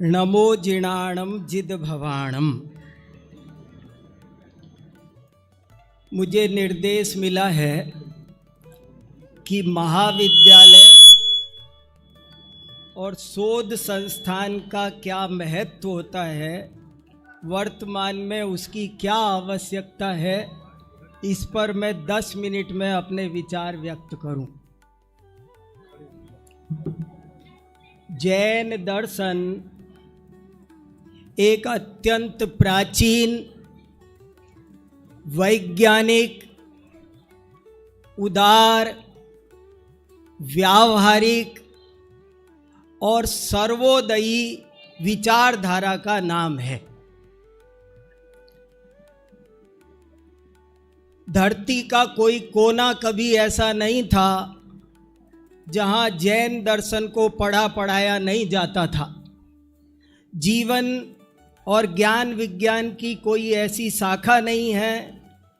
नमो जिणाणम जिद भवाणम। मुझे निर्देश मिला है कि महाविद्यालय और शोध संस्थान का क्या महत्व होता है, वर्तमान में उसकी क्या आवश्यकता है, इस पर मैं 10 मिनट में अपने विचार व्यक्त करूं। जैन दर्शन एक अत्यंत प्राचीन, वैज्ञानिक, उदार, व्यावहारिक और सर्वोदयी विचारधारा का नाम है। धरती का कोई कोना कभी ऐसा नहीं था जहां जैन दर्शन को पढ़ा पढ़ाया नहीं जाता था। जीवन और ज्ञान विज्ञान की कोई ऐसी शाखा नहीं है।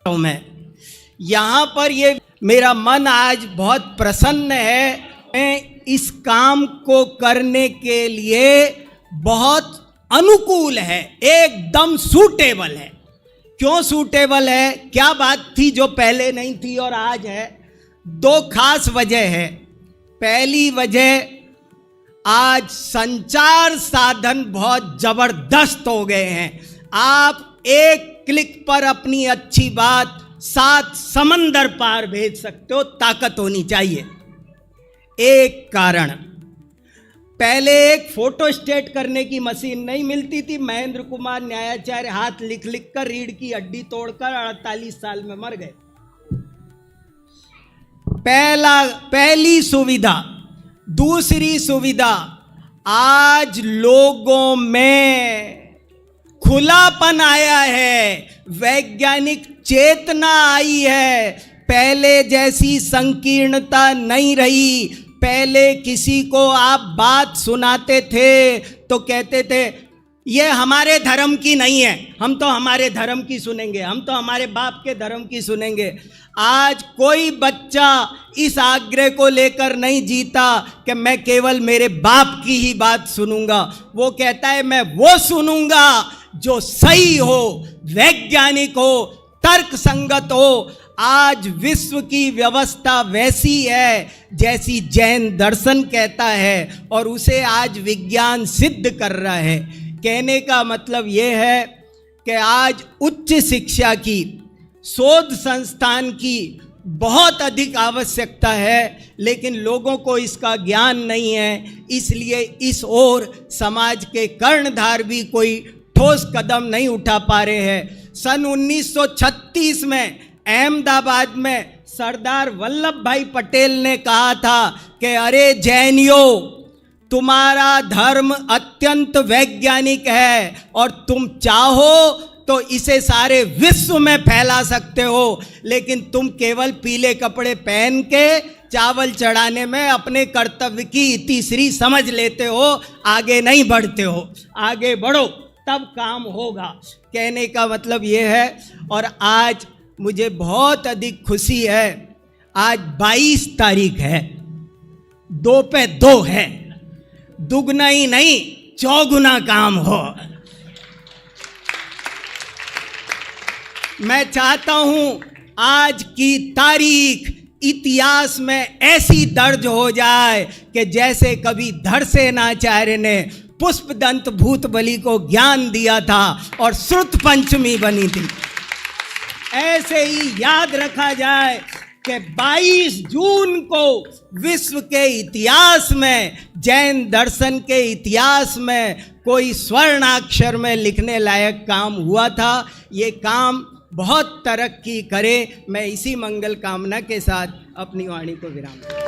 तो मैं यहाँ पर ये मेरा मन आज बहुत प्रसन्न है। मैं इस काम को करने के लिए बहुत अनुकूल है, एकदम सूटेबल है। क्यों सूटेबल है? क्या बात थी जो पहले नहीं थी और आज है? 2 खास वजह है। पहली वजह, आज संचार साधन बहुत जबरदस्त हो गए हैं। आप एक क्लिक पर अपनी अच्छी बात 7 समंदर पार भेज सकते हो। ताकत होनी चाहिए। एक कारण, पहले एक फोटो स्टेट करने की मशीन नहीं मिलती थी। महेंद्र कुमार न्यायाचार्य हाथ लिख लिख कर रीढ़ की हड्डी तोड़कर 48 साल में मर गए। पहली सुविधा। दूसरी सुविधा, आज लोगों में खुलापन आया है, वैज्ञानिक चेतना आई है। पहले जैसी संकीर्णता नहीं रही। पहले किसी को आप बात सुनाते थे तो कहते थे ये हमारे धर्म की नहीं है, हम तो हमारे धर्म की सुनेंगे, हम तो हमारे बाप के धर्म की सुनेंगे। आज कोई बच्चा इस आग्रह को लेकर नहीं जीता कि मैं केवल मेरे बाप की ही बात सुनूंगा। वो कहता है मैं वो सुनूंगा जो सही हो, वैज्ञानिक हो, तर्क संगत हो। आज विश्व की व्यवस्था वैसी है जैसी जैन दर्शन कहता है और उसे आज विज्ञान सिद्ध कर रहा है। कहने का मतलब ये है कि आज उच्च शिक्षा की, शोध संस्थान की बहुत अधिक आवश्यकता है, लेकिन लोगों को इसका ज्ञान नहीं है। इसलिए इस ओर समाज के कर्णधार भी कोई ठोस कदम नहीं उठा पा रहे हैं। सन 1936 में अहमदाबाद में सरदार वल्लभ भाई पटेल ने कहा था कि अरे जैनियों, तुम्हारा धर्म अत्यंत वैज्ञानिक है और तुम चाहो तो इसे सारे विश्व में फैला सकते हो, लेकिन तुम केवल पीले कपड़े पहन के चावल चढ़ाने में अपने कर्तव्य की इतिश्री समझ लेते हो, आगे नहीं बढ़ते हो। आगे बढ़ो तब काम होगा। कहने का मतलब ये है। और आज मुझे बहुत अधिक खुशी है, आज 22 तारीख है, 2 पे 2 है, दुगना ही नहीं चौगुना काम हो। मैं चाहता हूं आज की तारीख इतिहास में ऐसी दर्ज हो जाए कि जैसे कभी धड़सेनाचार्य ने पुष्पदंत भूतबली को ज्ञान दिया था और श्रुत पंचमी बनी थी, ऐसे ही याद रखा जाए कि 22 जून को विश्व के इतिहास में, जैन दर्शन के इतिहास में कोई स्वर्णाक्षर में लिखने लायक काम हुआ था। ये काम बहुत तरक्की करे। मैं इसी मंगल कामना के साथ अपनी वाणी को विराम दूं।